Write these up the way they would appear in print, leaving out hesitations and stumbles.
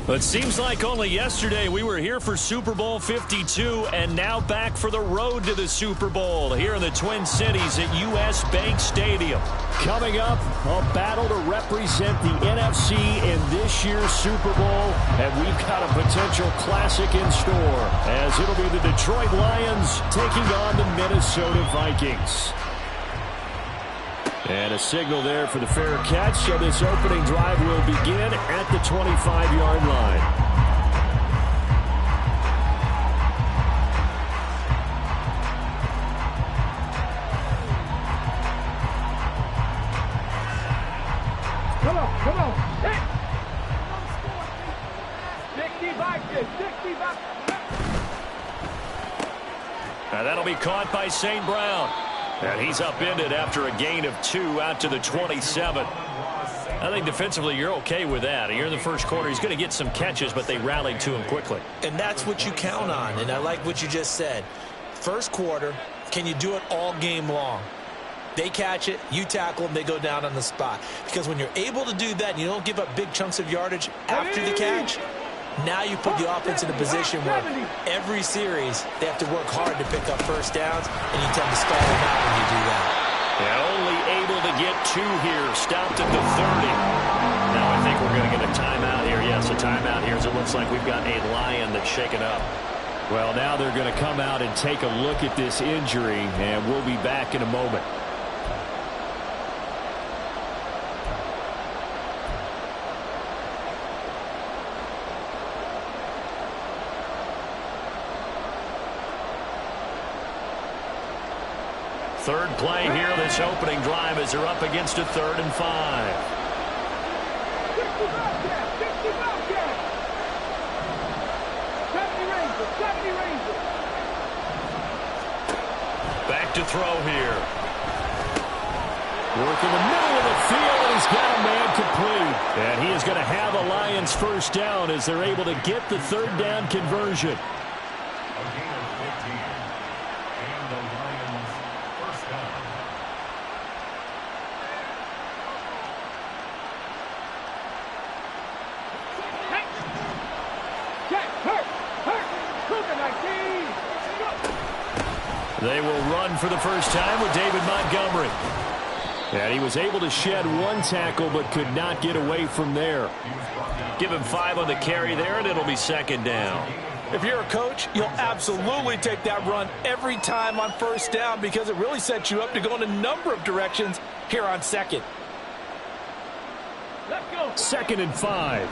It seems like only yesterday we were here for Super Bowl 52 and now back for the road to the Super Bowl here in the Twin Cities at U.S. Bank Stadium. Coming up, a battle to represent the NFC in this year's Super Bowl, and we've got a potential classic in store as it'll be the Detroit Lions taking on the Minnesota Vikings. And a signal there for the fair catch, so this opening drive will begin at the 25-yard line. Come on. Hit! 65 kids, 65. Now that'll be caught by St. Brown. And he's upended after a gain of 2 out to the 27. I think defensively you're okay with that. Here in the first quarter, he's going to get some catches, but they rallied to him quickly. And that's what you count on, and I like what you just said. First quarter, can you do it all game long? They catch it, you tackle them, they go down on the spot. Because when you're able to do that and you don't give up big chunks of yardage after the catch, now you put the offense in a position where every series they have to work hard to pick up first downs, and you tend to stall them out when you do that. Yeah, only able to get 2 here, stopped at the 30. Now I think we're going to get a timeout here. Yes, a timeout here as it looks like we've got a Lion that's shaken up. Well, now they're going to come out and take a look at this injury, and we'll be back in a moment. Third play here, this opening drive as they're up against a 3rd and 5. Back to throw here. Work in the middle of the field, and he's got a man complete. And he is going to have a Lions first down as they're able to get the 3rd down conversion. They will run for the first time with David Montgomery. And he was able to shed 1 tackle but could not get away from there. Give him 5 on the carry there, and it'll be 2nd down. If you're a coach, you'll absolutely take that run every time on first down because it really sets you up to go in a number of directions here on 2nd. Let's go. 2nd and 5.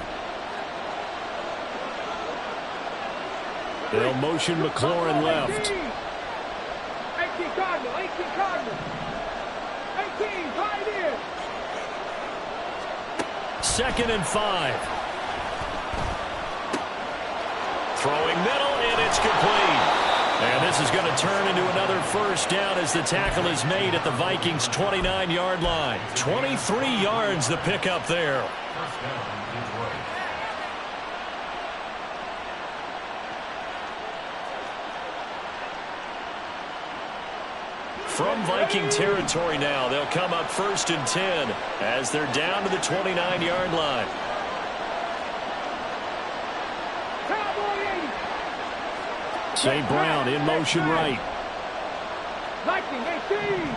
They'll motion McLaurin left. 18 Cardinal. 18, right in. 2nd and 5. Throwing middle, and it's complete. And this is going to turn into another first down as the tackle is made at the Vikings' 29-yard line. 23 yards the pickup there. From Viking territory now, they'll come up 1st and 10 as they're down to the 29-yard line. St. Brown in motion right. Viking 18.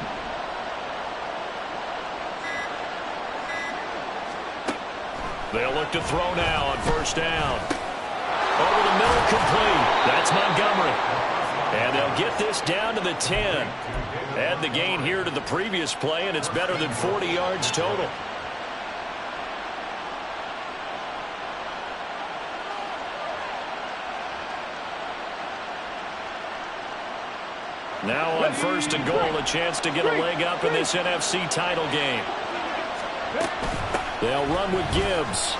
They'll look to throw now on first down. Over the middle, complete. That's Montgomery. And they'll get this down to the 10. Add the gain here to the previous play, and it's better than 40 yards total. Now on 1st and goal, a chance to get a leg up in this NFC title game. They'll run with Gibbs.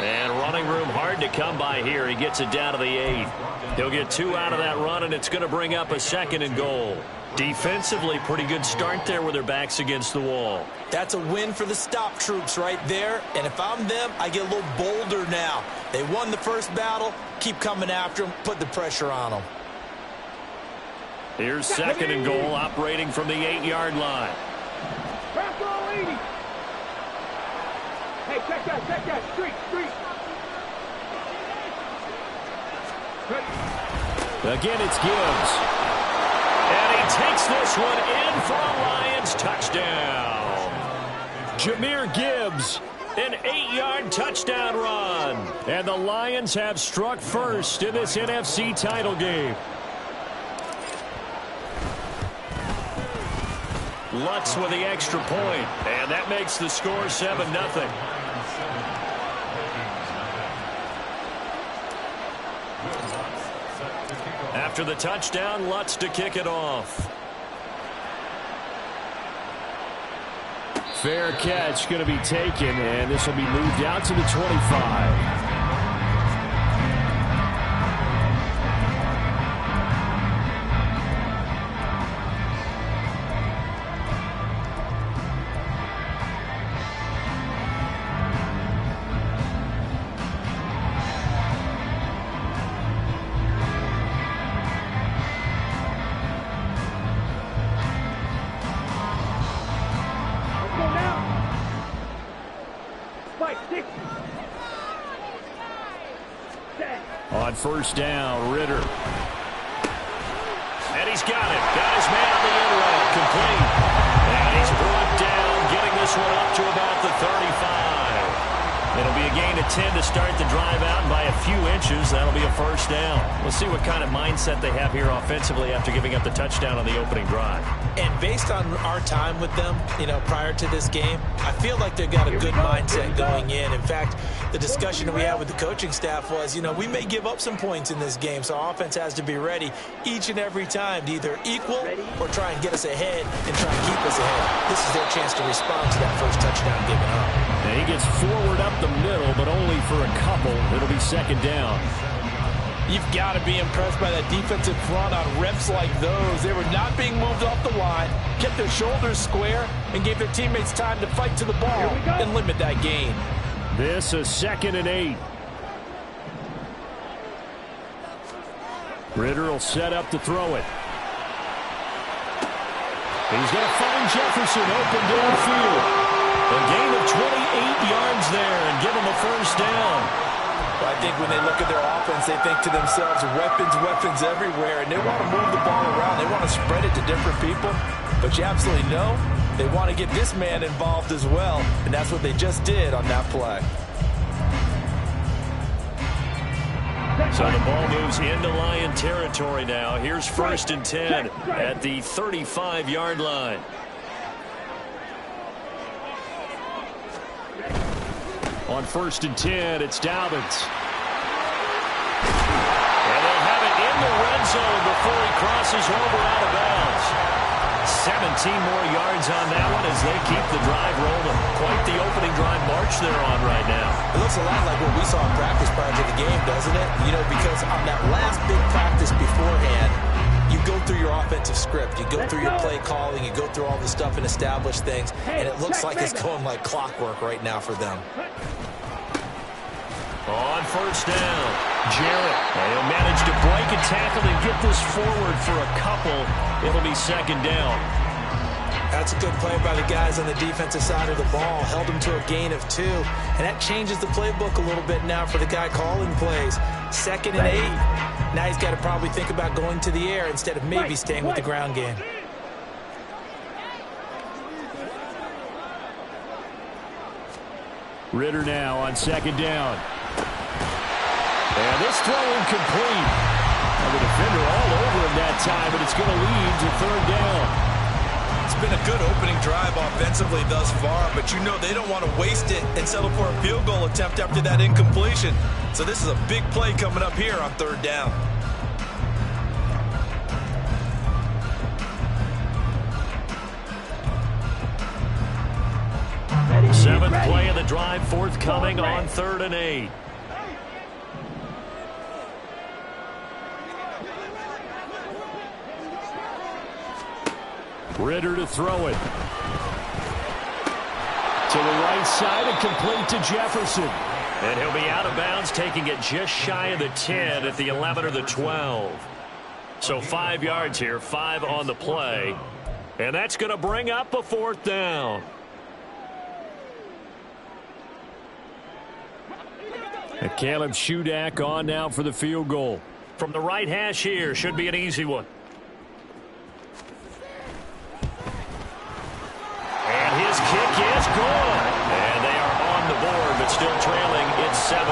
And running room hard to come by here. He gets it down to the 8. He'll get 2 out of that run, and it's going to bring up a 2nd and goal. Defensively, pretty good start there with their backs against the wall. That's a win for the stop troops right there. And if I'm them, I get a little bolder now. They won the first battle. Keep coming after them. Put the pressure on them. Here's 2nd and goal, operating from the 8-yard line. Pass all 80. Hey, check that. Street. Again, it's Gibbs. And he takes this one in for a Lions touchdown. Jahmyr Gibbs, an 8-yard touchdown run. And the Lions have struck first in this NFC title game. Lutz with the extra point, and that makes the score 7-0. After the touchdown, Lutz to kick it off. Fair catch going to be taken, and this will be moved out to the 25. On 1st down, Ritter. And he's got it. Got his man on the end route. Complete. And he's brought down, getting this one up to about the 35. It'll be a gain of 10 to start the drive out, and by a few inches, that'll be a 1st down. We'll see what kind of mindset they have here offensively after giving up the touchdown on the opening drive. And based on our time with them, prior to this game, I feel like they've got a good mindset going in. In fact, the discussion that we had with the coaching staff was, we may give up some points in this game, so our offense has to be ready each and every time to either equal or try and get us ahead and try and keep us ahead. This is their chance to respond to that first touchdown given up. And he gets forward up the middle, but only for a couple. It'll be 2nd down. You've got to be impressed by that defensive front on reps like those. They were not being moved off the line, kept their shoulders square, and gave their teammates time to fight to the ball and limit that gain. This is 2nd and 8. Ritter will set up to throw it. He's going to find Jefferson open downfield. A gain of 28 yards there and give him a 1st down. Well, I think when they look at their offense, they think to themselves, weapons everywhere, and they want to move the ball around. They want to spread it to different people. But you absolutely know they want to get this man involved as well, and that's what they just did on that play. So the ball moves into Lion territory now. Here's 1st and 10 at the 35-yard line. On 1st and 10, it's Dobbins. And they'll have it in the red zone before he crosses over out of bounds. 17 more yards on that one as they keep the drive rolling. Quite the opening drive march they're on right now. It looks a lot like what we saw in practice prior to the game, doesn't it? Because on that last big practice beforehand, you go through your offensive script. You go through your play calling. You go through all the stuff and establish things. And it looks like it's going like clockwork right now for them. On 1st down, Jarrett. And he'll manage to break a tackle and get this forward for a couple. It'll be 2nd down. That's a good play by the guys on the defensive side of the ball. Held them to a gain of 2. And that changes the playbook a little bit now for the guy calling plays. 2nd and 8. Now he's got to probably think about going to the air instead of maybe staying with the ground game. Ritter now on 2nd down. And this throw incomplete. the defender all over him that time, but it's going to lead to third down. It's been a good opening drive offensively thus far, but you know they don't want to waste it and settle for a field goal attempt after that incompletion. So this is a big play coming up here on third down. Seventh play of the drive forthcoming on 3rd and 8. Ritter to throw it. To the right side and complete to Jefferson. And he'll be out of bounds, taking it just shy of the 10 at the 11 or the 12. So 5 yards here, 5 on the play. And that's going to bring up a 4th down. And Caleb Shudak on now for the field goal. From the right hash here, should be an easy one. And his kick is good. And they are on the board, but still trailing. It's 7-3.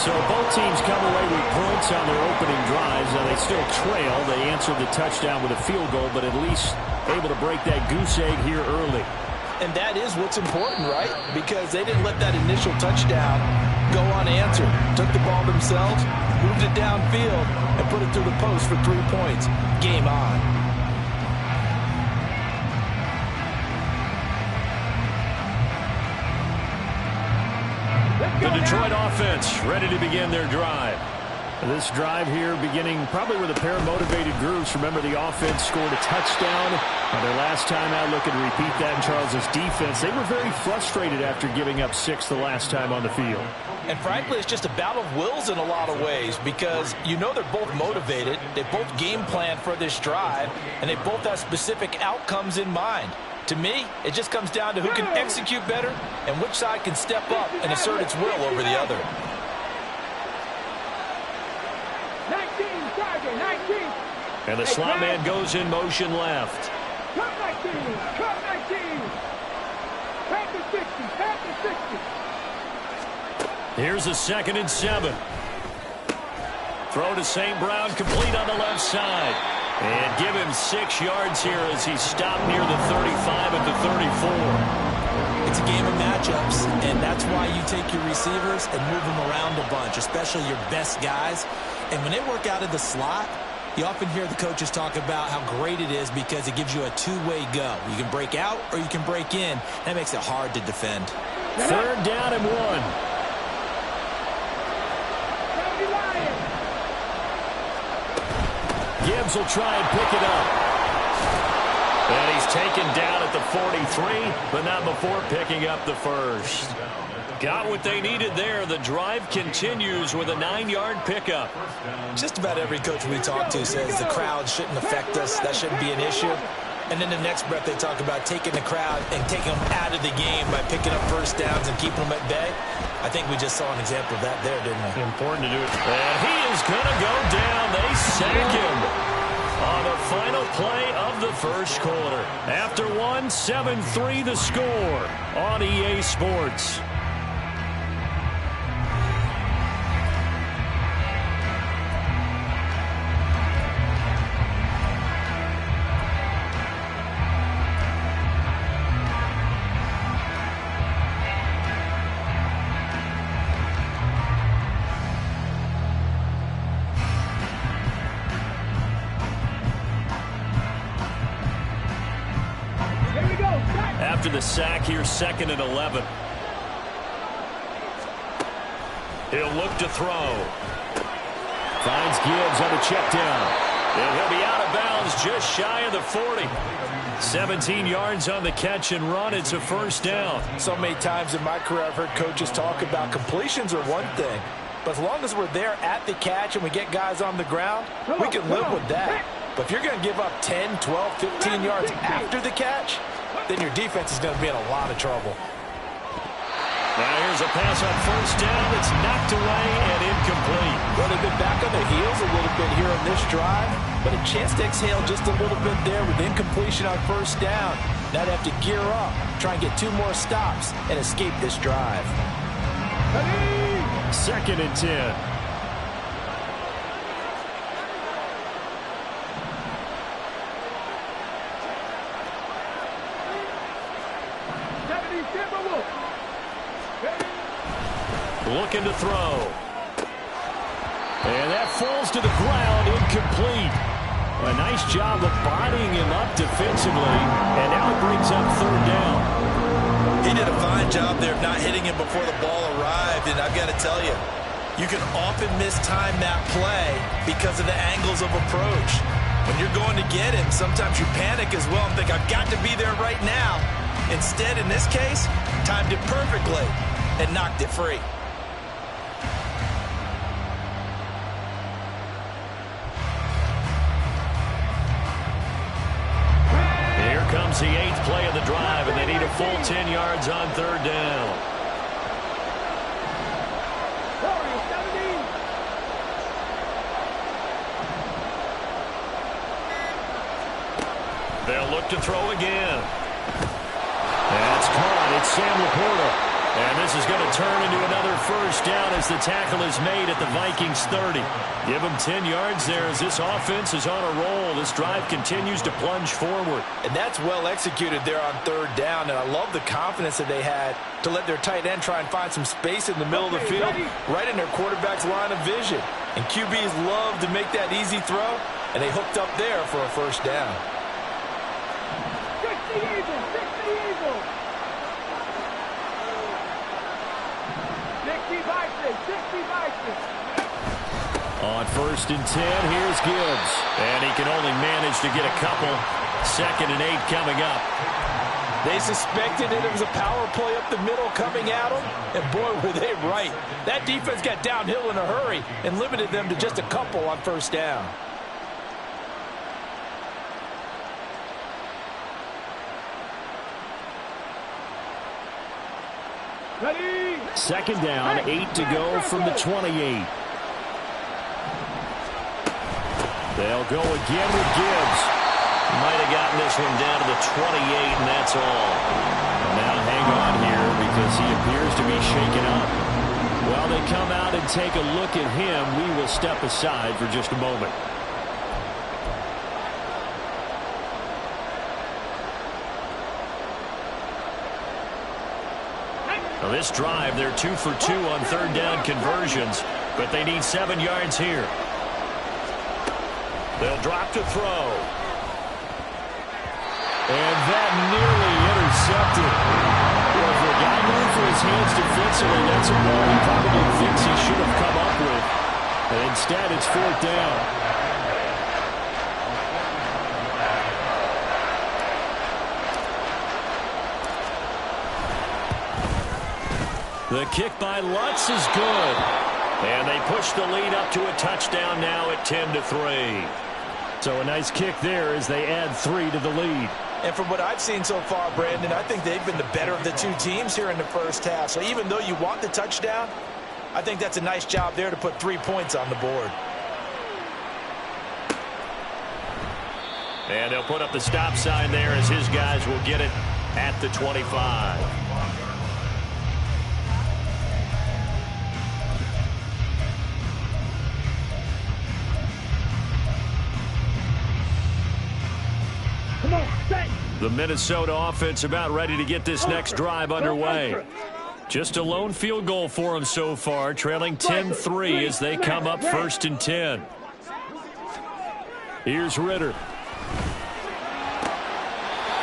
So both teams come away with points on their opening drives. Now they still trail. They answered the touchdown with a field goal, but at least able to break that goose egg here early. And that is what's important, right? Because they didn't let that initial touchdown go unanswered. Took the ball themselves, moved it downfield, and put it through the post for 3 points. Game on. The Detroit offense ready to begin their drive. This drive here beginning probably with a pair of motivated groups. Remember, the offense scored a touchdown. Their last time out, looking to repeat that in Charles's defense. They were very frustrated after giving up 6 the last time on the field. And frankly, it's just a battle of wills in a lot of ways because you know they're both motivated. They both game plan for this drive, and they both have specific outcomes in mind. To me, it just comes down to who can execute better and which side can step up and assert its will over the other. 19, Sergeant, 19. And the slot man goes in motion left. Cut 19, cut 19. Pass to 60, pass to 60. Here's a 2nd and 7. Throw to St. Brown, complete on the left side. And give him 6 yards here as he stopped near the 35 at the 34. It's a game of matchups, and that's why you take your receivers and move them around a bunch, especially your best guys. And when they work out of the slot, you often hear the coaches talk about how great it is because it gives you a two-way go. You can break out or you can break in. That makes it hard to defend. 3rd down and 1. Gibbs will try and pick it up. And he's taken down at the 43, but not before picking up the first. Got what they needed there. The drive continues with a 9-yard pickup. Just about every coach we talk to says the crowd shouldn't affect us. That shouldn't be an issue. And then the next breath they talk about taking the crowd and taking them out of the game by picking up first downs and keeping them at bay. I think we just saw an example of that there, didn't we? Important to do it. And he is going to go down. They sack him on the final play of the first quarter. After 1, 7-3 the score on EA Sports. After the sack here, 2nd and 11. He'll look to throw. Finds Gibbs on the check down. And he'll be out of bounds just shy of the 40. 17 yards on the catch and run. It's a first down. So many times in my career I've heard coaches talk about completions are one thing. But as long as we're there at the catch and we get guys on the ground, we can live with that. But if you're going to give up 10, 12, 15 yards after the catch, then your defense is going to be in a lot of trouble. Now here's a pass on first down. It's knocked away and incomplete. Well, they've been back on their heels a little bit here on this drive, but a chance to exhale just a little bit there with incompletion on first down. Now they have to gear up, try and get 2 more stops, and escape this drive. 2nd and 10. looking to throw. And that falls to the ground, incomplete. A nice job of bodying him up defensively, and now it brings up third down. He did a fine job there of not hitting him before the ball arrived, and I've got to tell you, you can often mistime that play because of the angles of approach. When you're going to get him, sometimes you panic as well and think, I've got to be there right now. Instead, in this case, timed it perfectly and knocked it free. Here comes the 8th play of the drive, and they need a full 10 yards on third down. They'll look to throw again. That's caught. It's Sam Laporta. And this is going to turn into another first down as the tackle is made at the Vikings 30. Give them 10 yards there as this offense is on a roll. This drive continues to plunge forward. And that's well executed there on third down. And I love the confidence that they had to let their tight end try and find some space in the middle of the field, right in their quarterback's line of vision. And QBs love to make that easy throw, and they hooked up there for a first down. On first and 10, here's Gibbs. And he can only manage to get a couple. 2nd and 8 coming up. They suspected it was a power play up the middle coming at them, and boy, were they right. That defense got downhill in a hurry and limited them to just a couple on first down. Ready. 2nd down, 8 to go from the 28. They'll go again with Gibbs. Might have gotten this one down to the 28, and that's all. Now hang on here because he appears to be shaken up. While they come out and take a look at him, we will step aside for just a moment. Now this drive, they're 2 for 2 on third down conversions, but they need 7 yards here. They'll drop to throw. And that nearly intercepted. Well, if a guy going for his hands defensively, that's a ball he probably thinks he should have come up with. And instead, it's 4th down. The kick by Lutz is good. And they push the lead up to a touchdown now at 10-3. So a nice kick there as they add 3 to the lead. And from what I've seen so far, Brandon, I think they've been the better of the two teams here in the first half. So even though you want the touchdown, I think that's a nice job there to put 3 points on the board. And they'll put up the stop sign there as his guys will get it at the 25. The Minnesota offense about ready to get this next drive underway. Just a lone field goal for them so far, trailing 10-3 as they come up 1st and 10. Here's Ritter.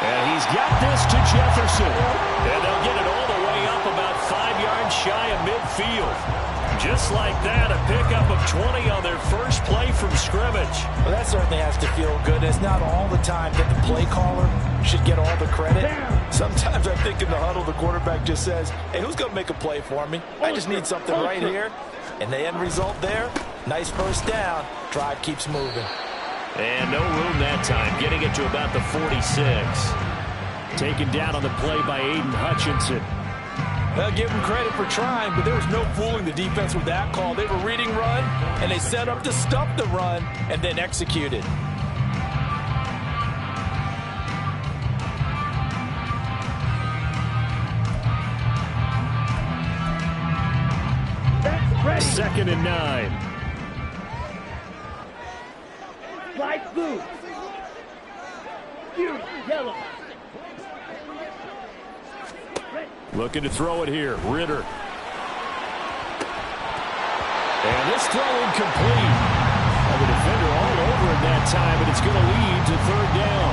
And he's got this to Jefferson. And they'll get it all the way up about 5 yards shy of midfield. Just like that, a pickup of 20 on their first play from scrimmage. Well, that certainly has to feel good. It's not all the time that the play caller should get all the credit. Sometimes I think in the huddle, the quarterback just says, hey, who's going to make a play for me? I just need something right here. And the end result there, nice first down. Drive keeps moving. And no room that time, getting it to about the 46. Taken down on the play by Aiden Hutchinson. They'll give them credit for trying, but there was no fooling the defense with that call. They were reading run, and they set up to stop the run and then executed. Ready. 2nd and 9. Light blue. You, yellow. Looking to throw it here. Ritter. And this throw incomplete. The defender all over him that time, and it's going to lead to third down.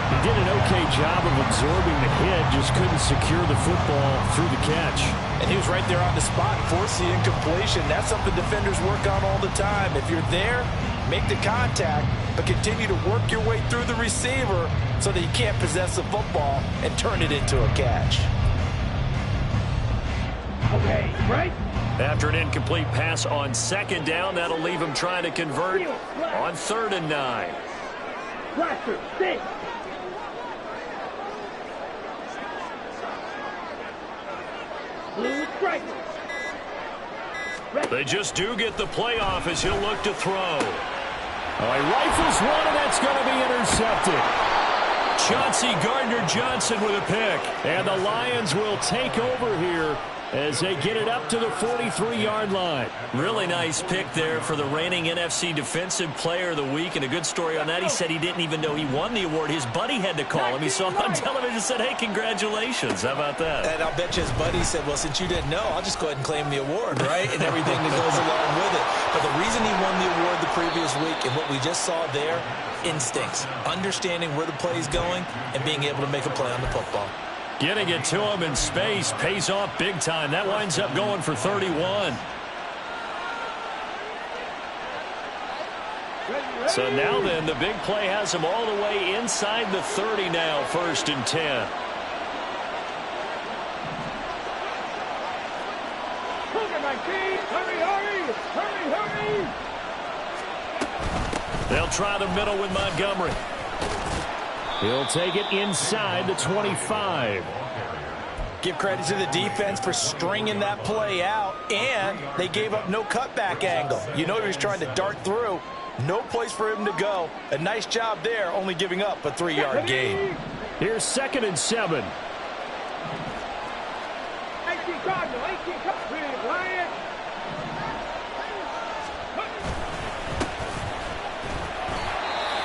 He did an okay job of absorbing the hit, just couldn't secure the football through the catch. And he was right there on the spot, forced the incompletion. That's something defenders work on all the time. If you're there, make the contact, but continue to work your way through the receiver so that you can't possess the football and turn it into a catch. Okay, right? After an incomplete pass on second down, that'll leave him trying to convert on 3rd and 9. Blaster, stay. Blue striker. They just do get the playoff as he'll look to throw. Oh, he rifles one, and that's going to be intercepted. Chauncey Gardner-Johnson with a pick. And the Lions will take over here as they get it up to the 43-yard line. Really nice pick there for the reigning NFC Defensive Player of the Week. And a good story on that, he said he didn't even know he won the award. His buddy had to call him. He saw him on television and said, hey, congratulations. How about that? And I'll bet you his buddy said, well, since you didn't know, I'll just go ahead and claim the award, right? And everything that goes along with it. But the reason he won the award the previous week and what we just saw there, instincts, understanding where the play is going and being able to make a play on the football. Getting it to him in space pays off big time. That winds up going for 31. So now then, the big play has him all the way inside the 30 now, 1st and 10. Look at my team. Hurry, hurry. Hurry, hurry. They'll try the middle with Montgomery. He'll take it inside the 25. Give credit to the defense for stringing that play out, and they gave up no cutback angle. You know he was trying to dart through. No place for him to go. A nice job there, only giving up a 3-yard gain. Here's 2nd and 7. 18 Cardinal, 18 Cardinal, Lions.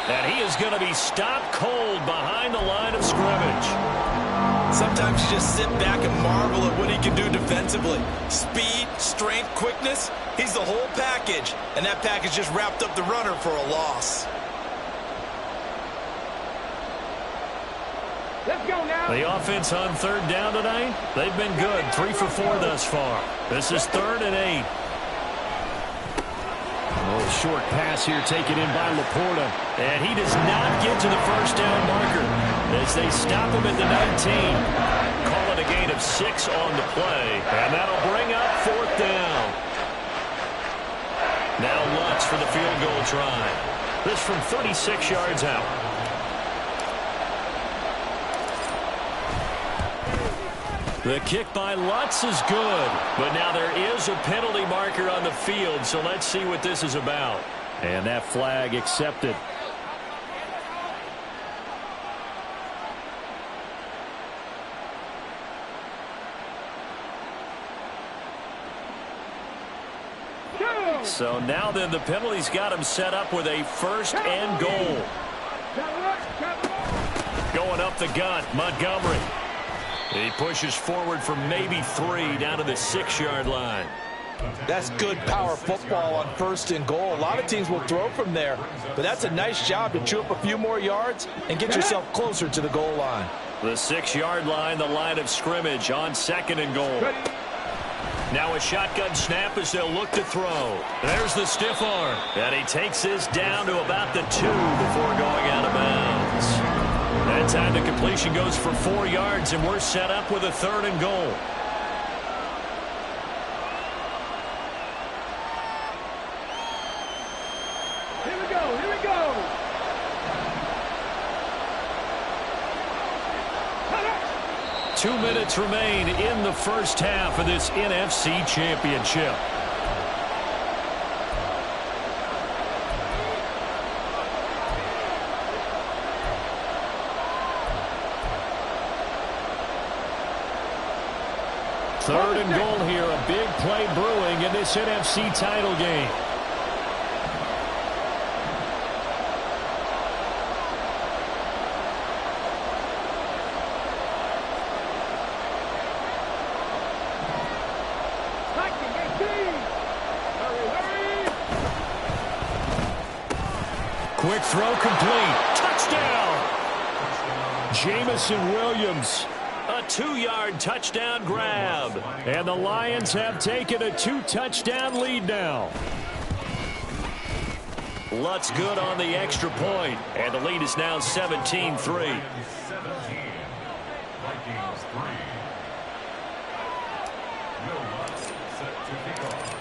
And he is going to be stopped cold behind the line of scrimmage. Sometimes you just sit back and marvel at what he can do defensively. Speed, strength, quickness, he's the whole package. And that package just wrapped up the runner for a loss. Let's go now. The offense on 3rd down tonight, they've been good. 3 for 4 thus far. This is 3rd and 8. A little short pass here taken in by Laporta. And he does not get to the 1st down marker as they stop him at the 19. Call it a gain of 6 on the play. And that'll bring up 4th down. Now Lutz for the field goal try. This from 36 yards out. The kick by Lutz is good, but now there is a penalty marker on the field, so let's see what this is about. And that flag accepted. So now then the penalty's got him set up with a 1st and goal. Going up the gut, Montgomery. He pushes forward for maybe 3 down to the 6-yard line. That's good power football on 1st and goal. A lot of teams will throw from there, but that's a nice job to chew up a few more yards and get yourself closer to the goal line. The 6-yard line, the line of scrimmage on 2nd and goal. Now a shotgun snap as they'll look to throw. There's the stiff arm. And he takes this down to about the 2 before going out of bounds. That time the completion goes for 4 yards, and we're set up with a 3rd and goal. Here we go, here we go. 2 minutes remain in the 1st half of this NFC Championship. Third and goal here, a big play brewing in this NFC title game. Quick throw complete. Touchdown! Jamison Williams. A 2-yard touchdown grab. And the Lions have taken a 2-touchdown lead now. Lutz good on the extra point. And the lead is now 17-3.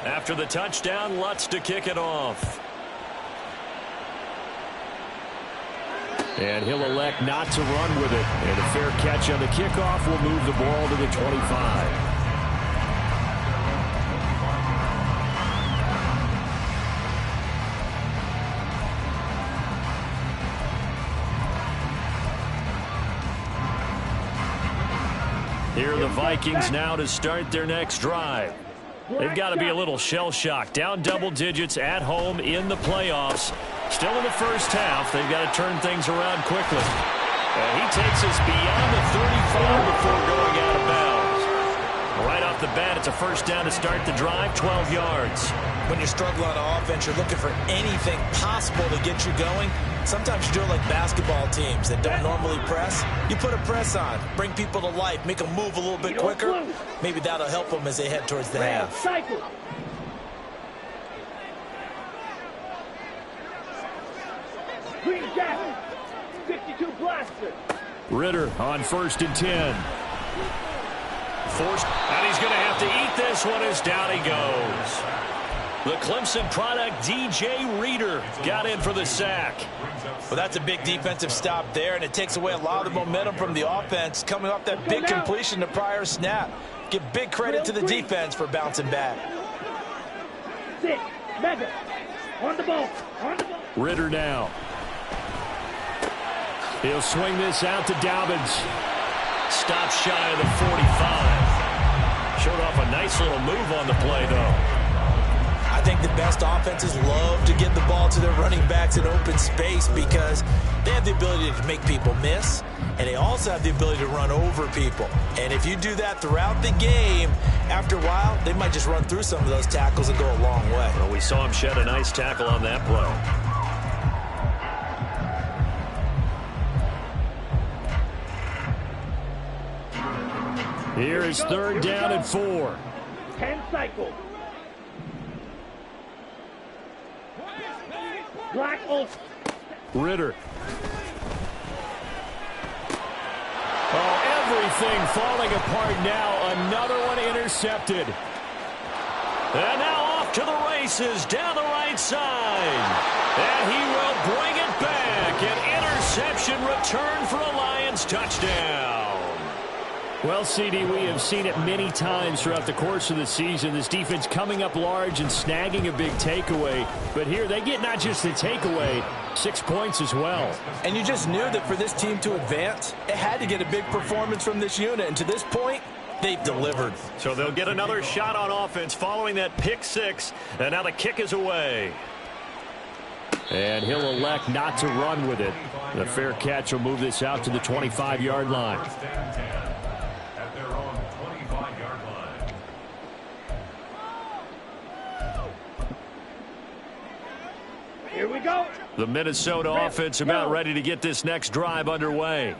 After the touchdown, Lutz to kick it off. And he'll elect not to run with it. And a fair catch on the kickoff will move the ball to the 25. Here are the Vikings now to start their next drive. They've got to be a little shell-shocked. Down double digits at home in the playoffs. Still in the first half. They've got to turn things around quickly. And he takes us beyond the 35 before going out of bounds. Right off the bat, it's a first down to start the drive, 12 yards. When you're struggling on offense, you're looking for anything possible to get you going. Sometimes you do it like basketball teams that don't normally press. You put a press on, bring people to life, make them move a little bit quicker. Maybe that'll help them as they head towards the half. Cycle. Green Jacket. 52 blaster. Ritter on 1st and 10. Forced, and he's going to have to eat this one as down he goes. The Clemson product, DJ Reader, got in for the sack. Well, that's a big defensive stop there, and it takes away a lot of the momentum from the offense coming off that big completion the prior snap. Give big credit to the defense for bouncing back. 6, Mega. On the ball. On the ball. Ritter now. He'll swing this out to Dobbins. Stop shy of the 45. Showed off a nice little move on the play, though. I think the best offenses love to get the ball to their running backs in open space because they have the ability to make people miss, and they also have the ability to run over people. And if you do that throughout the game, after a while, they might just run through some of those tackles and go a long way. Well, we saw him shed a nice tackle on that play. Here is 3rd down and 4. 10 cycles. Black Oak. Ritter. Oh, everything falling apart now. Another one intercepted. And now off to the races down the right side. And he will bring it back. An interception return for a Lions touchdown. Well, CD, we have seen it many times throughout the course of the season. This defense coming up large and snagging a big takeaway. But here they get not just the takeaway, 6 points as well. And you just knew that for this team to advance, it had to get a big performance from this unit. And to this point, they've delivered. So they'll get another shot on offense following that pick 6. And now the kick is away. And he'll elect not to run with it. The fair catch will move this out to the 25-yard line. Here we go. The Minnesota offense about ready to get this next drive underway.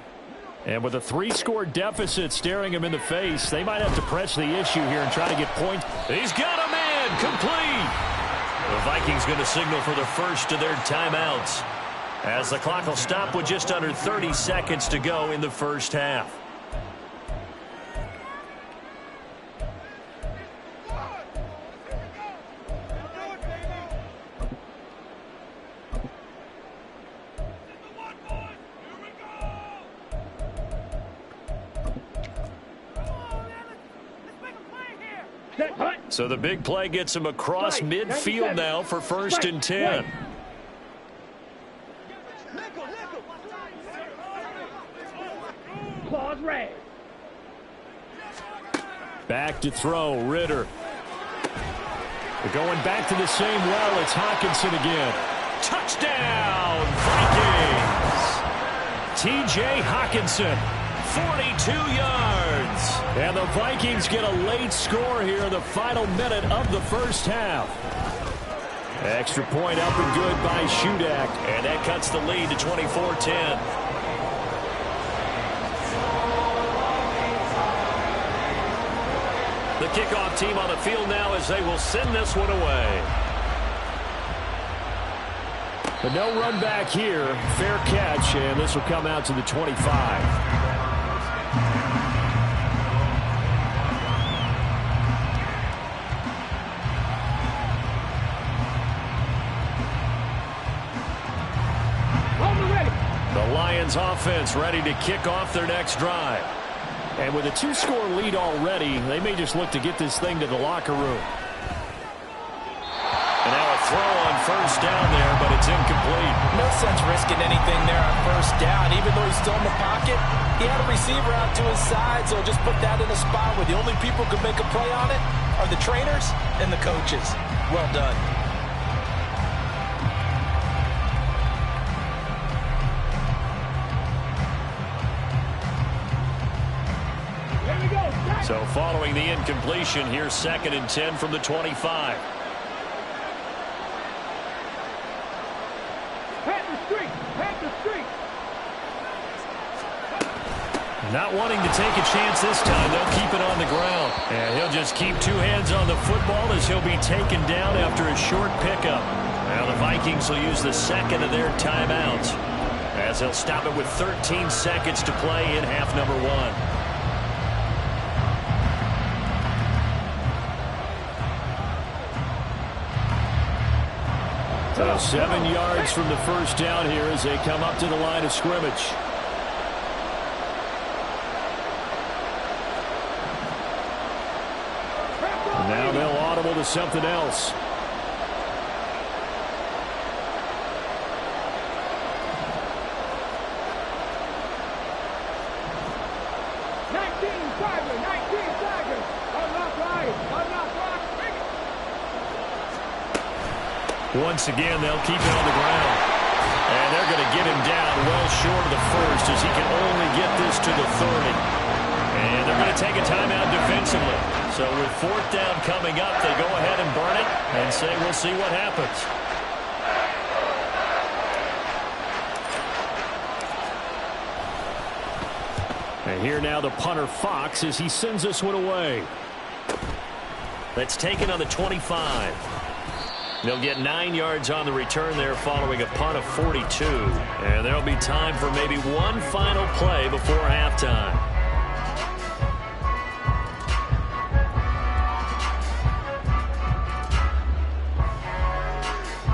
And with a 3-score deficit staring him in the face, they might have to press the issue here and try to get points. He's got a man complete. The Vikings going to signal for the first of their timeouts as the clock will stop with just under 30 seconds to go in the first half. So the big play gets him across midfield now for 1st and 10. Claws red. Back to throw, Ritter. They're going back to the same well. It's Hockenson again. Touchdown, Vikings! T.J. Hockenson, 42 yards. And the Vikings get a late score here in the final minute of the first half. Extra point up and good by Shudak. And that cuts the lead to 24-10. The kickoff team on the field now as they will send this one away. But no run back here. Fair catch, and this will come out to the 25. Offense ready to kick off their next drive. And with a 2-score lead already, they may just look to get this thing to the locker room. And now a throw on first down there, but it's incomplete. No sense risking anything there on first down. Even though he's still in the pocket, he had a receiver out to his side, so just put that in a spot where the only people who can make a play on it are the trainers and the coaches. Well done. So following the incompletion, here's 2nd and 10 from the 25. Not wanting to take a chance this time, they'll keep it on the ground. And he'll just keep 2 hands on the football as he'll be taken down after a short pickup. Now the Vikings will use the 2nd of their timeouts as they'll stop it with 13 seconds to play in half number 1. So 7 yards from the first down here as they come up to the line of scrimmage. And now they'll audible to something else. Once again, they'll keep it on the ground. And they're going to get him down well short of the first as he can only get this to the 30. And they're going to take a timeout defensively. So with 4th down coming up, they go ahead and burn it and say we'll see what happens. And here now the punter Fox as he sends this one away. That's taken on the 25. They'll get 9 yards on the return there following a punt of 42. And there'll be time for maybe one final play before halftime.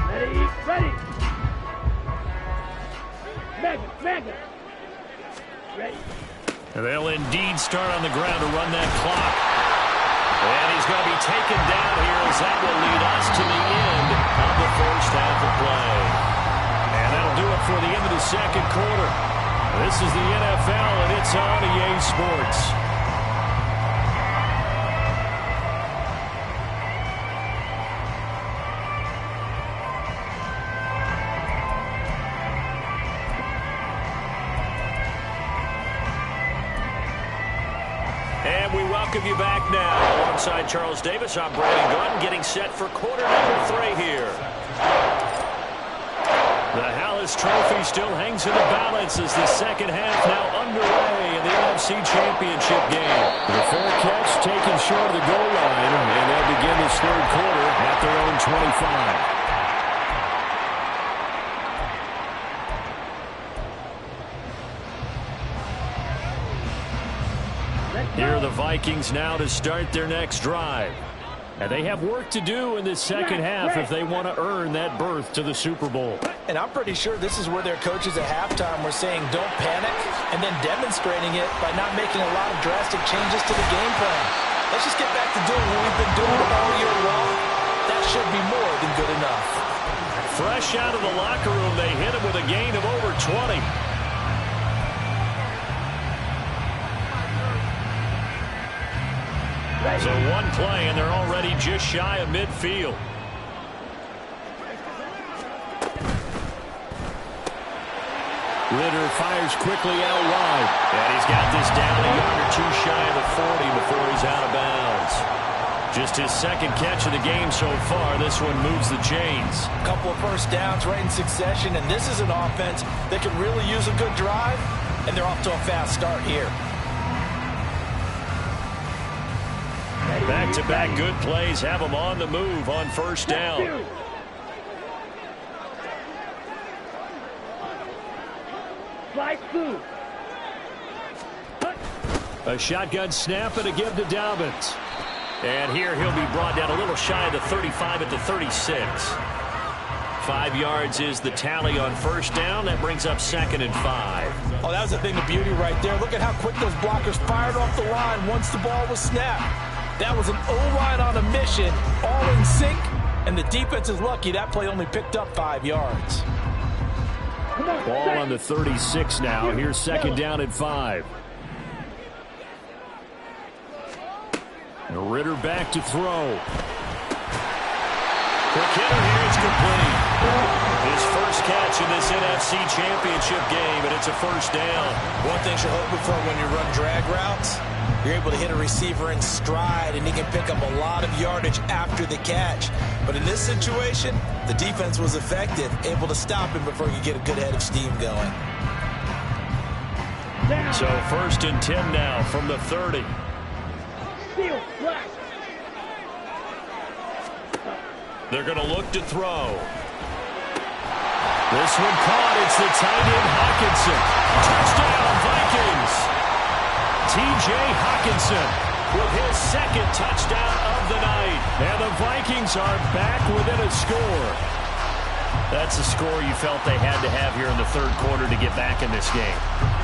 Ready. Ready. And they'll indeed start on the ground to run that clock. And he's going to be taken down here as that will lead us to the end of the first half of play. And that'll do it for the end of the second quarter. This is the NFL, and it's on EA Sports. And we welcome you back now. Alongside Charles Davis, I'm Brandon Gordon, getting set for quarter number 3 here. The Hallis Trophy still hangs in the balance as the second half now underway in the NFC Championship game. The fair catch taken short of the goal line, and they'll begin this third quarter at their own 25. Here are the Vikings now to start their next drive. And they have work to do in this second half if they want to earn that berth to the Super Bowl. And I'm pretty sure this is where their coaches at halftime were saying don't panic and then demonstrating it by not making a lot of drastic changes to the game plan. Let's just get back to doing what we've been doing all year long. That should be more than good enough. Fresh out of the locker room, they hit him with a gain of over 20. So one play, and they're already just shy of midfield. Ritter fires quickly out wide. And he's got this down a yard or 2 shy of the 40 before he's out of bounds. Just his second catch of the game so far. This one moves the chains. A couple of first downs right in succession, and this is an offense that can really use a good drive, and they're off to a fast start here. Back-to-back good plays have them on the move on first down. A shotgun snap and a give to Dobbins. And here he'll be brought down a little shy of the 35 at the 36. 5 yards is the tally on first down. That brings up 2nd and 5. Oh, that was a thing of beauty right there. Look at how quick those blockers fired off the line once the ball was snapped. That was an O-line on a mission, all in sync, and the defense is lucky that play only picked up 5 yards. Ball on the 36 now. Here's 2nd down and 5. Ritter back to throw. Quick hitter here, it's complete. His first catch in this NFC Championship game, and it's a first down. One thing you're hoping for when you run drag routes, you're able to hit a receiver in stride, and he can pick up a lot of yardage after the catch. But in this situation, the defense was effective, able to stop him before he could get a good head of steam going. So 1st and 10 now from the 30. They're going to look to throw. This one caught. It's the tight end Hawkinson. Touchdown, Vikings. T.J. Hawkinson with his 2nd touchdown of the night. And the Vikings are back within a score. That's a score you felt they had to have here in the 3rd quarter to get back in this game.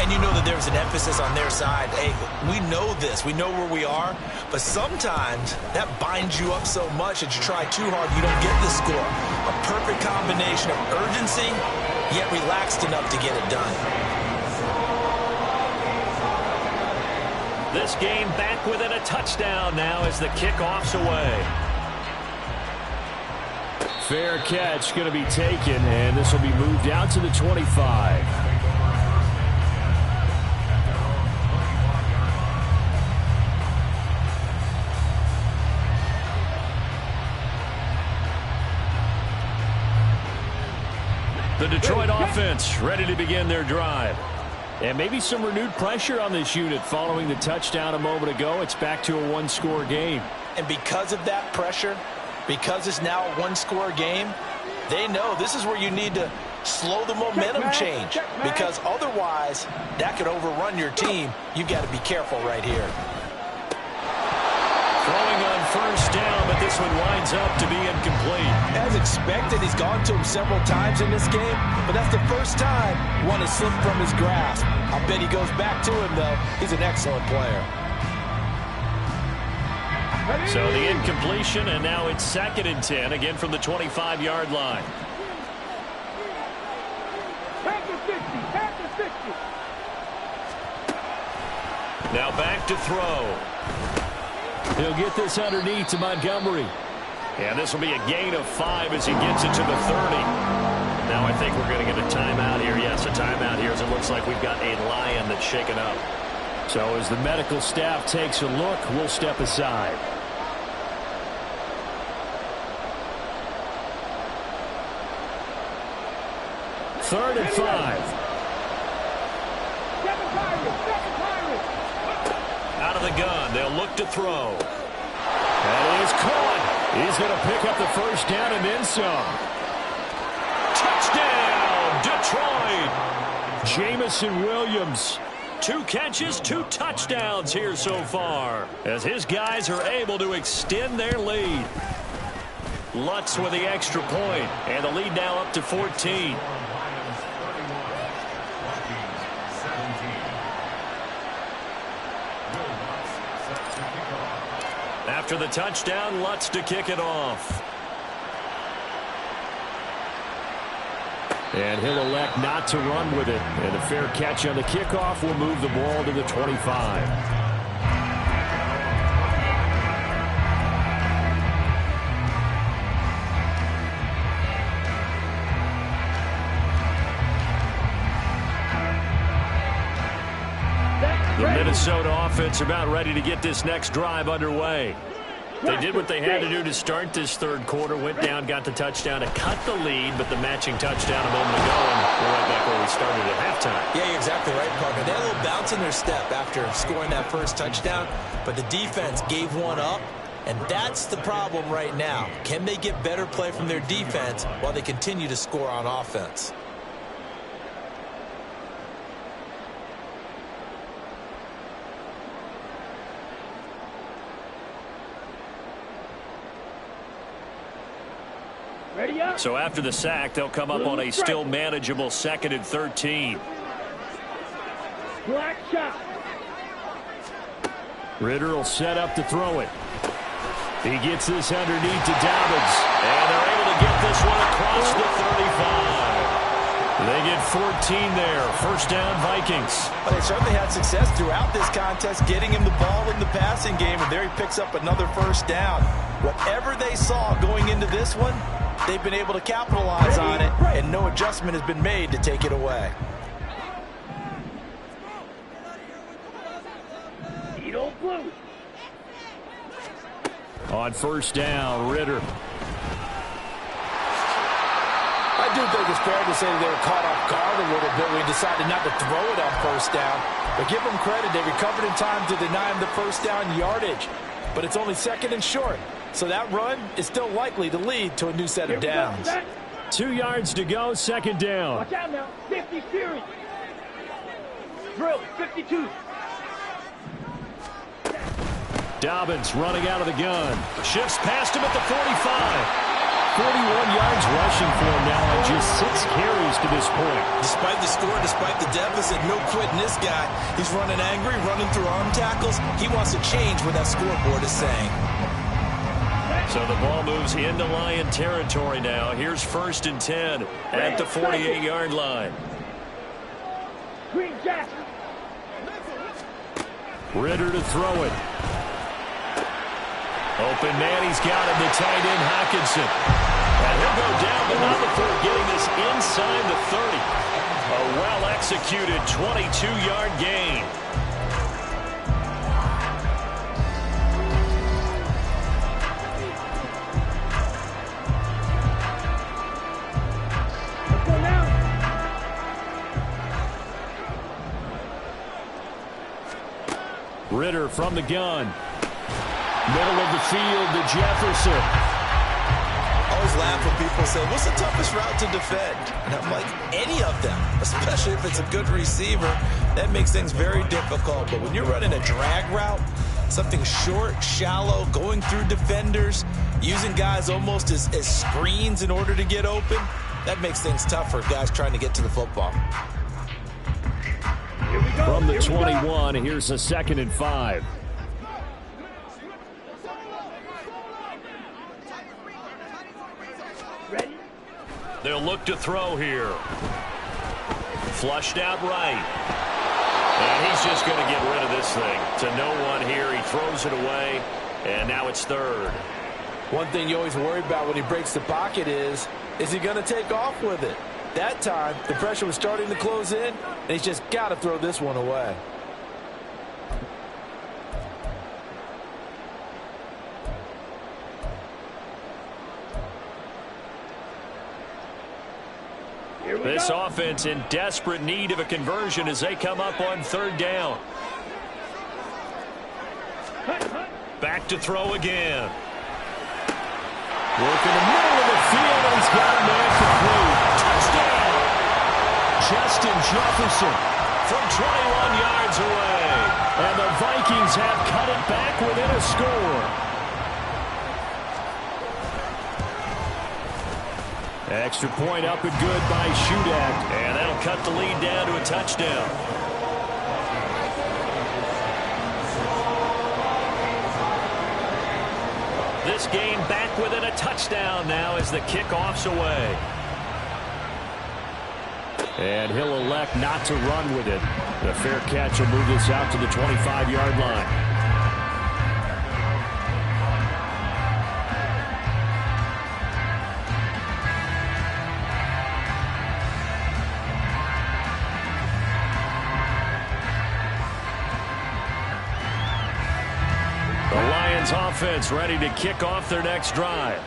And you know that there's an emphasis on their side. Hey, we know this. We know where we are. But sometimes that binds you up so much that you try too hard, you don't get the score. A perfect combination of urgency, yet relaxed enough to get it done. This game back within a touchdown now as the kickoff's away. Fair catch going to be taken, and this will be moved out to the 25. The Detroit offense ready to begin their drive. And maybe some renewed pressure on this unit following the touchdown a moment ago. It's back to a one-score game. And because of that pressure, because it's now a one-score game, they know this is where you need to slow the momentum change, because otherwise that could overrun your team. You've got to be careful right here. Throwing on first down, but this one winds up to be incomplete. As expected, he's gone to him several times in this game, but that's the first time one has slipped from his grasp. I'll bet he goes back to him, though. He's an excellent player. So the incompletion, and now it's 2nd and 10, again from the 25-yard line. Now back to throw. He'll get this underneath to Montgomery. And this will be a gain of 5 as he gets it to the 30. Now I think we're going to get a timeout here. Yes, a timeout here as it looks like we've got a lion that's shaken up. So as the medical staff takes a look, we'll step aside. Third and 5. Out of the gun, they'll look to throw. And it is caught. He's going to pick up the first down and then some. Touchdown, Detroit. Jamison Williams. 2 catches, 2 touchdowns here so far, as his guys are able to extend their lead. Lutz with the extra point, and the lead now up to 14. After the touchdown, Lutz to kick it off. And he'll elect not to run with it. And a fair catch on the kickoff will move the ball to the 25. The Minnesota offense about ready to get this next drive underway. They did what they had to do to start this third quarter, went down, got the touchdown to cut the lead, but the matching touchdown a moment ago, and we're right back where we started at halftime. Yeah, you're exactly right, partner. They had a little bounce in their step after scoring that first touchdown, but the defense gave one up, and that's the problem right now. Can they get better play from their defense while they continue to score on offense? Ready up. So after the sack, they'll come up on a still manageable 2nd and 13. Black shot. Ritter will set up to throw it. He gets this underneath to Dobbins, and they're able to get this one across the 35. They get 14 there. First down, Vikings. Well, they certainly had success throughout this contest, getting him the ball in the passing game, and there he picks up another first down. Whatever they saw going into this one, they've been able to capitalize on it, and no adjustment has been made to take it away. Edo blue. On first down, Ritter. I do think it's fair to say they were caught off guard a little bit when he decided not to throw it on first down. But give them credit, they recovered in time to deny him the first down yardage. But it's only 2nd and short. So that run is still likely to lead to a new set of downs. 2 yards to go, 2nd down. Watch out now. 50 series. Drill, 52. Dobbins running out of the gun. Shifts past him at the 45. 41 yards rushing for him now on just 6 carries to this point. Despite the score, despite the deficit, no quitting this guy. He's running angry, running through arm tackles. He wants to change what that scoreboard is saying. So the ball moves into Lion territory now. Here's 1st and 10 at the 48-yard line. Green Jackson. Ritter to throw it. Open man, he's got him, the tight end, Hockenson. And he'll go down, but not before getting this inside the 30. A well-executed 22-yard gain. Let's go now. Ritter from the gun. Middle of the field to Jefferson. I always laugh when people say, what's the toughest route to defend? And I'm like, any of them, especially if it's a good receiver. That makes things very difficult. But when you're running a drag route, something short, shallow, going through defenders, using guys almost as screens in order to get open, that makes things tough for guys trying to get to the football. Here we go. From the Here we go. 21, here's a 2nd and 5. Ready? They'll look to throw here. Flushed out right. And he's just going to get rid of this thing. To no one here. He throws it away. And now it's 3rd. One thing you always worry about when he breaks the pocket is he going to take off with it? That time, the pressure was starting to close in, and he's just got to throw this one away. This offense in desperate need of a conversion as they come up on 3rd down. Back to throw again. Work in the middle of the field, and he's got a man complete. Touchdown! Justin Jefferson from 21 yards away. And the Vikings have cut it back within a score. Extra point up and good by Shudak. And that'll cut the lead down to a touchdown. This game back within a touchdown now as the kickoff's away. And he'll elect not to run with it. The fair catch will move this out to the 25-yard line. offense ready to kick off their next drive.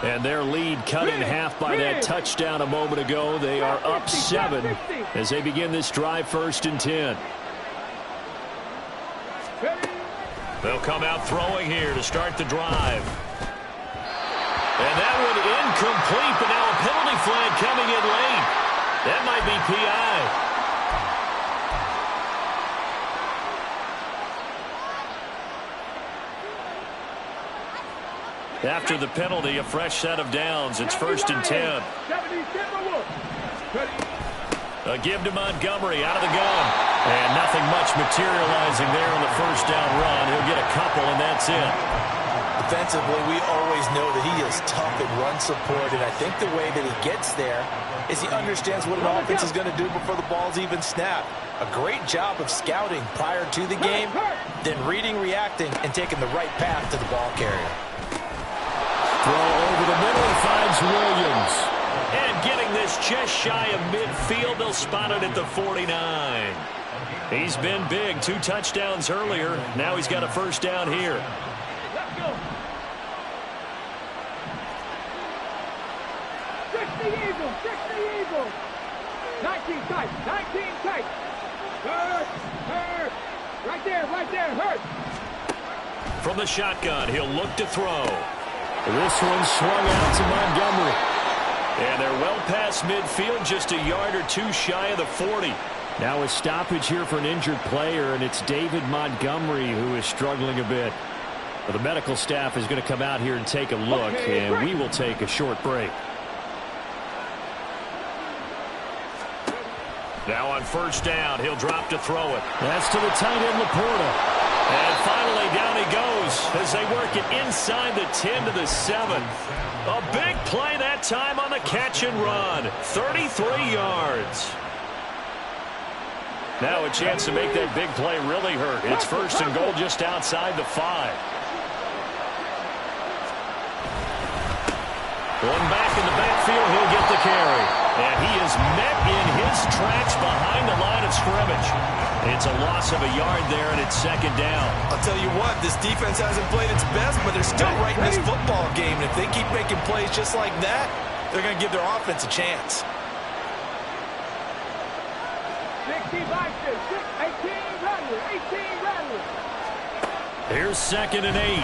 And their lead cut in half by that touchdown a moment ago. They are up 7 as they begin this drive, 1st and 10. They'll come out throwing here to start the drive. And that one incomplete, but now a penalty flag coming in late. That might be PI. After the penalty, a fresh set of downs. It's 1st and 10. A give to Montgomery out of the gun. And nothing much materializing there on the 1st down run. He'll get a couple, and that's it. Defensively, we always know that he is tough in run support, and I think the way that he gets there is he understands what an offense is going to do before the ball's even snapped. A great job of scouting prior to the game, then reading, reacting, and taking the right path to the ball carrier. Throw over the middle and finds Williams. And getting this just shy of midfield, they'll spot it at the 49. He's been big. 2 touchdowns earlier. Now he's got a 1st down here. Let's go. 60 Eagles, 60 Eagles. 19 tight, 19 tight. Hurt. Right there, hurt. From the shotgun, he'll look to throw. This one swung out to Montgomery. And they're well past midfield, just a yard or 2 shy of the 40. Now a stoppage here for an injured player, and it's David Montgomery who is struggling a bit. Well, the medical staff is going to come out here and take a look, and we will take a short break. Now on 1st down, he'll drop to throw it. That's to the tight end, Laporta. And finally, down he goes as they work it inside the 10 to the 7. A big play that time on the catch and run. 33 yards. Now a chance to make that big play really hurt. It's 1st and goal just outside the 5. One back in the backfield, he'll get the carry. And he is met in his tracks behind the line of scrimmage. It's a loss of a yard there, and it's 2nd down. I'll tell you what, this defense hasn't played its best, but they're still right in this football game. And if they keep making plays just like that, they're going to give their offense a chance. 60 boxes, 18 runners, 18 runners. Here's 2nd and 8.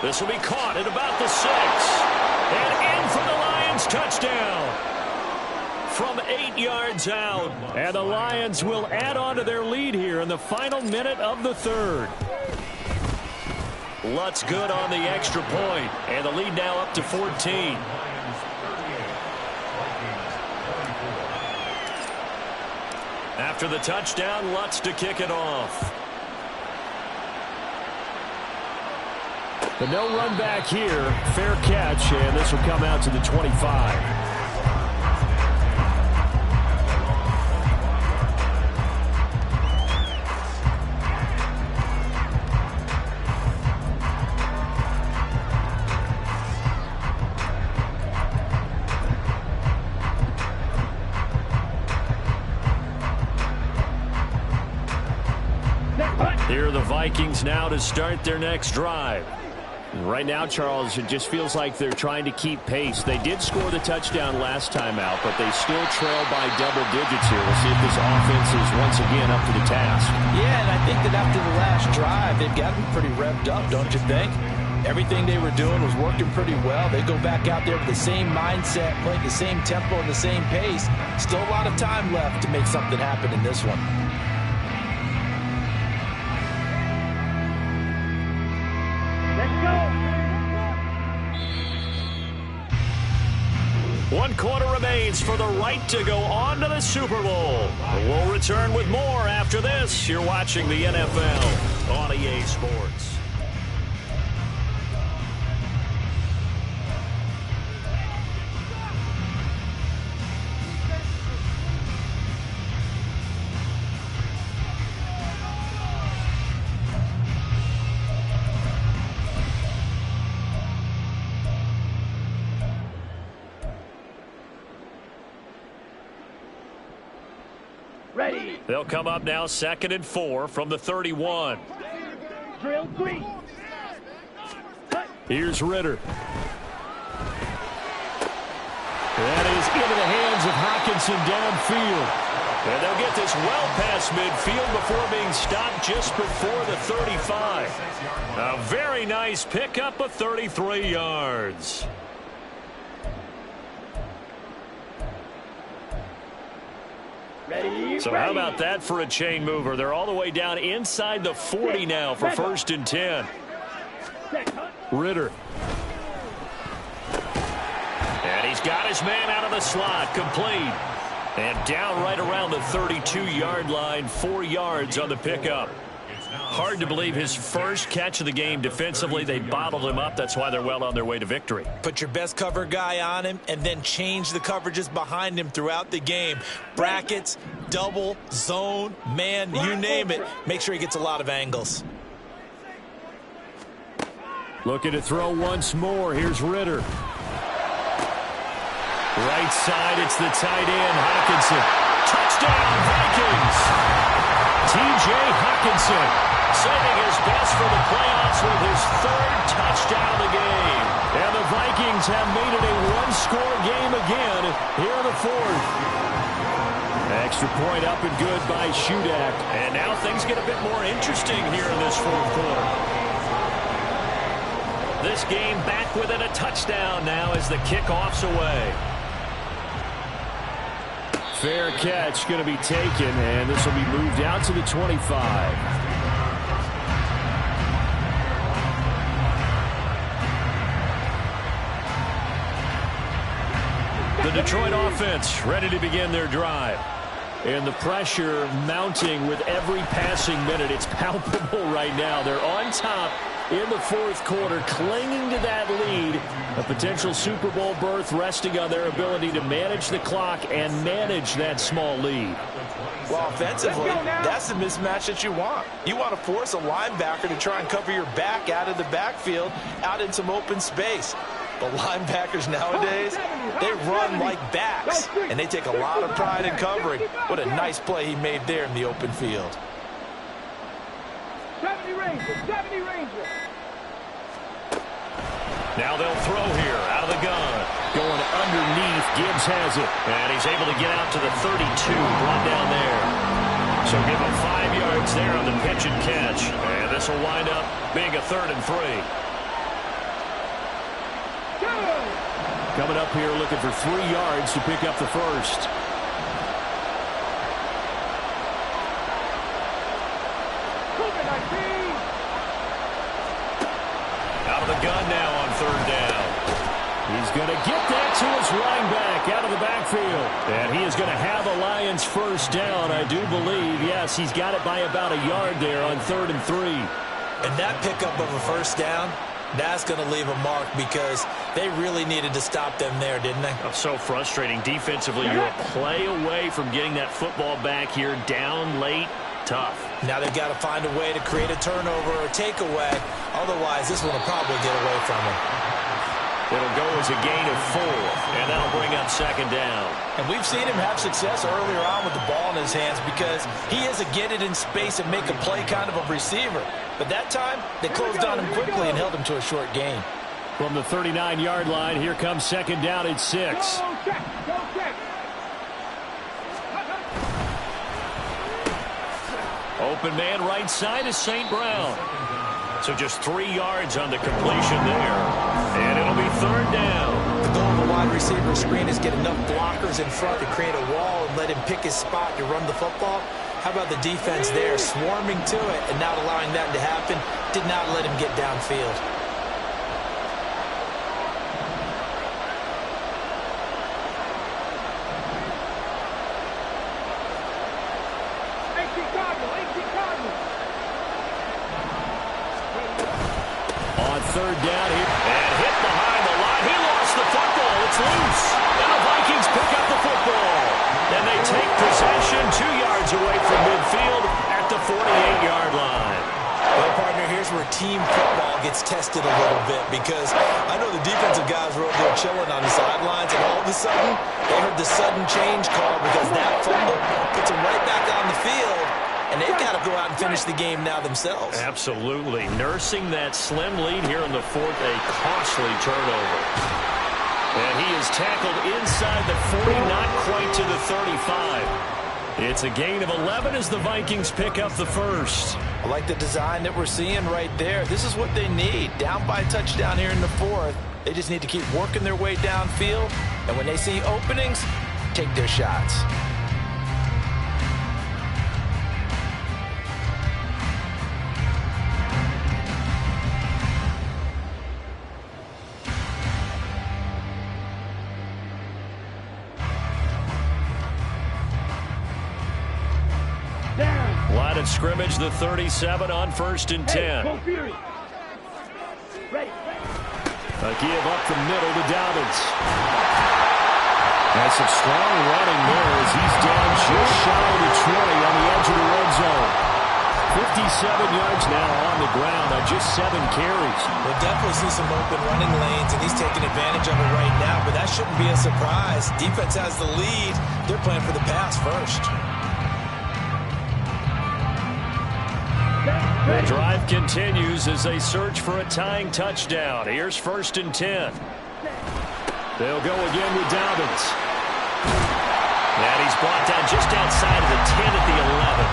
This will be caught at about the 6. And in for the Lions touchdown. From 8 yards out. And the Lions will add on to their lead here in the final minute of the 3rd. Lutz good on the extra point. And the lead now up to 14. After the touchdown, Lutz to kick it off. But no run back here. Fair catch, and this will come out to the 25. Here are the Vikings now to start their next drive. Right now, Charles, it just feels like they're trying to keep pace. They did score the touchdown last time out, but they still trail by double digits here. We'll see if this offense is once again up to the task. Yeah, and I think that after the last drive, they've gotten pretty revved up, don't you think? Everything they were doing was working pretty well. They go back out there with the same mindset, playing the same tempo and the same pace. Still a lot of time left to make something happen in this one. One quarter remains for the right to go on to the Super Bowl. We'll return with more after this. You're watching the NFL on EA Sports. Ready. They'll come up now 2nd and 4 from the 31. Drill 3. Here's Ritter. That is into the hands of Hockenson downfield. And they'll get this well past midfield before being stopped just before the 35. A very nice pickup of 33 yards. Ready, So how about that for a chain mover? They're all the way down inside the 40 now for 1st and 10. Ritter. And he's got his man out of the slot, complete. And down right around the 32-yard line, 4 yards on the pickup. Hard to believe his first catch of the game defensively. They bottled him up. That's why they're well on their way to victory. Put your best cover guy on him and then change the coverages behind him throughout the game. Brackets, double, zone, man, you name it. Make sure he gets a lot of angles. Looking to throw once more. Here's Ritter. Right side, it's the tight end, Hockenson. Touchdown, Vikings! T.J. Hockenson saving his best for the playoffs with his 3rd touchdown of the game. And the Vikings have made it a one-score game again here in the 4th. Extra point up and good by Shudak. And now things get a bit more interesting here in this 4th quarter. This game back within a touchdown now as the kickoff's away. Fair catch going to be taken, and this will be moved out to the 25. The Detroit offense ready to begin their drive. And the pressure mounting with every passing minute. It's palpable right now. They're on top in the 4th quarter, clinging to that lead. A potential Super Bowl berth resting on their ability to manage the clock and manage that small lead. Well, offensively, that's the mismatch that you want. You want to force a linebacker to try and cover your back out of the backfield, out in some open space. But linebackers nowadays, they run like backs, and they take a lot of pride in covering. What a nice play he made there in the open field. 70 Rangers, 70 Rangers. Now they'll throw here out of the gun. Going underneath, Gibbs has it. And he's able to get out to the 32, brought down there. So give him 5 yards there on the pitch and catch. And this will wind up being a 3rd and 3. Coming up here looking for 3 yards to pick up the 1st. Out of the gun now on 3rd down. He's going to get that to his running back out of the backfield. And he is going to have a Lions 1st down, I do believe. Yes, he's got it by about a yard there on 3rd and 3. And that pickup of a 1st down, that's going to leave a mark because they really needed to stop them there, didn't they? Oh, so frustrating. Defensively, you're a play away from getting that football back here down late. Tough. Now they've got to find a way to create a turnover or takeaway. Otherwise, this one will probably get away from them. It'll go as a gain of 4, and that'll bring up 2nd down. And we've seen him have success earlier on with the ball in his hands because he is a get it in space and make a play kind of a receiver. But that time, they closed on him quickly and held him to a short gain. From the 39-yard line, here comes 2nd down at 6. Go check, go check. Open man right side is St. Brown. So just 3 yards on the completion there. And it'll be 3rd down. The goal of a wide receiver screen is get enough blockers in front to create a wall and let him pick his spot to run the football. How about the defense there, swarming to it and not allowing that to happen? Did not let him get downfield. On 3rd down here, and hit behind the line. He lost the football. It's loose. And the Vikings pick up the football. And they take possession 2 yards away from midfield at the 48-yard line. Well, partner, here's where team football gets tested a little bit because I know the defensive guys were over there chilling on the sidelines, and all of a sudden, they heard the sudden change call because that fumble puts them right back on the field. and they've got to go out and finish the game now themselves. Absolutely. Nursing that slim lead here in the fourth, a costly turnover. And he is tackled inside the 40, not quite to the 35. It's a gain of 11 as the Vikings pick up the first. I like the design that we're seeing right there. This is what they need. Down by a touchdown here in the fourth. They just need to keep working their way downfield. And when they see openings, take their shots. Line of scrimmage, the 37 on 1st and 10. A give up the middle to Dobbins. That's some strong running there as he's down just shy of the 20 on the edge of the red zone. 57 yards now on the ground on just 7 carries. We'll definitely see some open running lanes, and he's taking advantage of it right now, but that shouldn't be a surprise. Defense has the lead. They're playing for the pass first. The drive continues as they search for a tying touchdown. Here's 1st and 10. They'll go again with Dobbins. And he's brought down just outside of the 10 at the 11.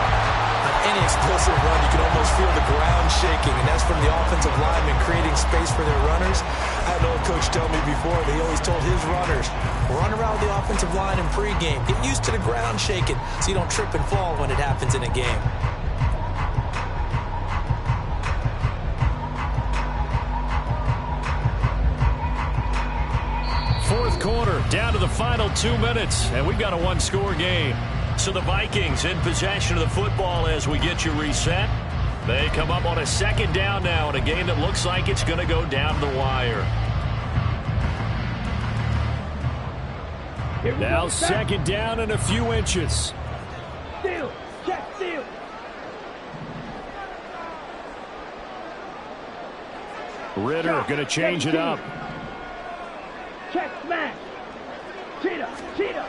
On any explosive run, you can almost feel the ground shaking, and that's from the offensive linemen creating space for their runners. I had an old coach tell me before, he always told his runners, run around the offensive line in pregame. Get used to the ground shaking so you don't trip and fall when it happens in a game. Fourth quarter, down to the final 2 minutes, and we've got a one-score game. So the Vikings in possession of the football as we get you reset. They come up on a 2nd down now in a game that looks like it's going to go down the wire. Now 2nd down and a few inches. Steal, check, steal. Ritter going to change it up. Check, smash. Cheetah, cheetah.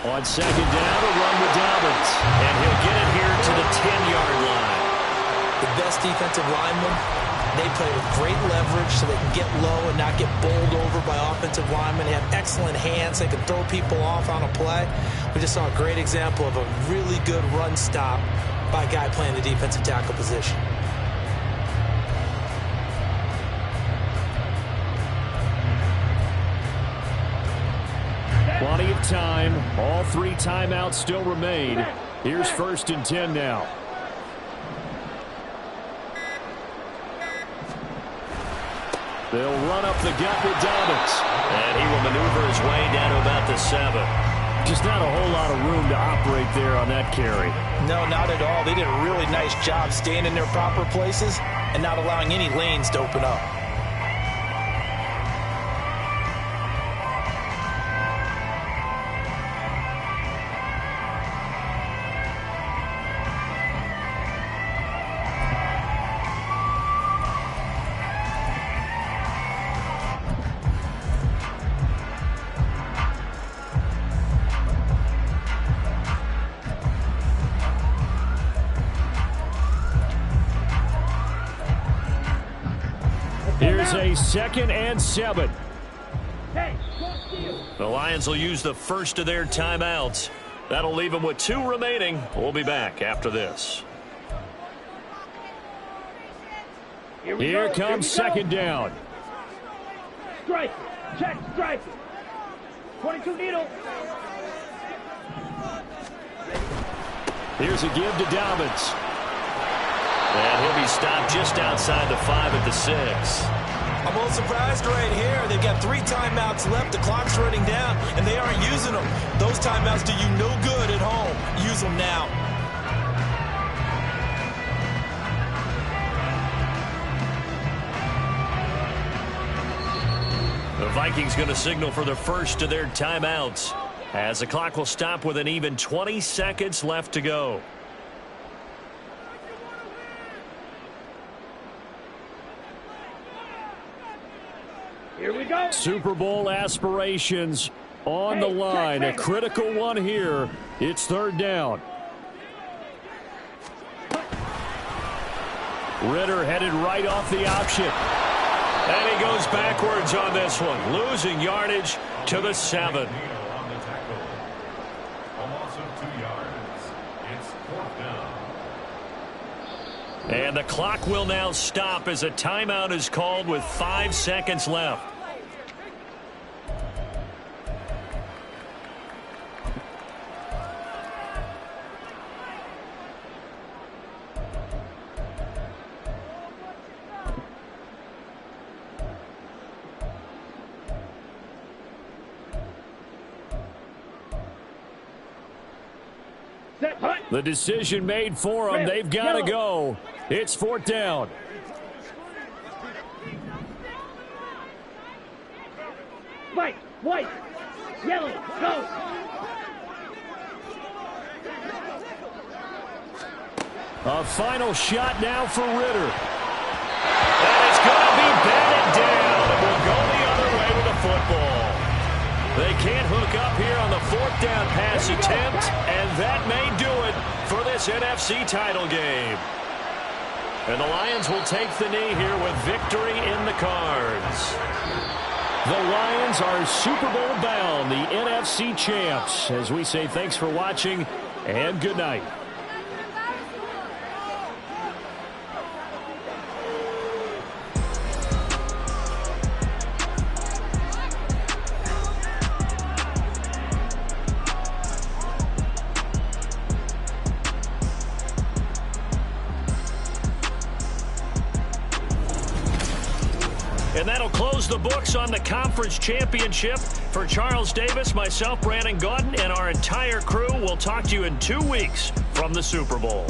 On 2nd down, a run with Dobbins. And he'll get it here to the 10-yard line. The best defensive linemen, they play with great leverage so they can get low and not get bowled over by offensive linemen. They have excellent hands. They can throw people off on a play. We just saw a great example of a really good run stop by a guy playing the defensive tackle position. Plenty of time. All 3 timeouts still remain. Here's 1st and 10 now. They'll run up the gut with Dobbins. And he will maneuver his way down to about the 7. Just not a whole lot of room to operate there on that carry. No, not at all. They did a really nice job staying in their proper places and not allowing any lanes to open up. Here's a 2nd and 7. Hey, go steal. The Lions will use the first of their timeouts. That'll leave them with 2 remaining. We'll be back after this. Here comes 2nd down. Strike it. Check, strike it. 22 needle. Here's a give to Dobbins. And he'll be stopped just outside the 5 at the 6. I'm a little surprised right here. They've got 3 timeouts left. The clock's running down, and they aren't using them. Those timeouts do you no good at home. Use them now. The Vikings going to signal for the first of their timeouts as the clock will stop with an even 20 seconds left to go. Here we go. Super Bowl aspirations on the line. A critical one here. It's 3rd down. Ritter headed right off the option. And he goes backwards on this one, losing yardage to the 7. And the clock will now stop as a timeout is called with 5 seconds left. The decision made for them. They've got to go. It's 4th down. White, yellow, go. A final shot now for Ritter. And it's going to be batted down. It will go the other way with the football. They can't hook up here on the 4th down pass attempt, and that may do it for this NFC title game. And the Lions will take the knee here with victory in the cards. The Lions are Super Bowl bound, the NFC champs. As we say thanks for watching, and good night. And that'll close the books on the conference championship. For Charles Davis, myself, Brandon Gaudin, and our entire crew, we'll talk to you in 2 weeks from the Super Bowl.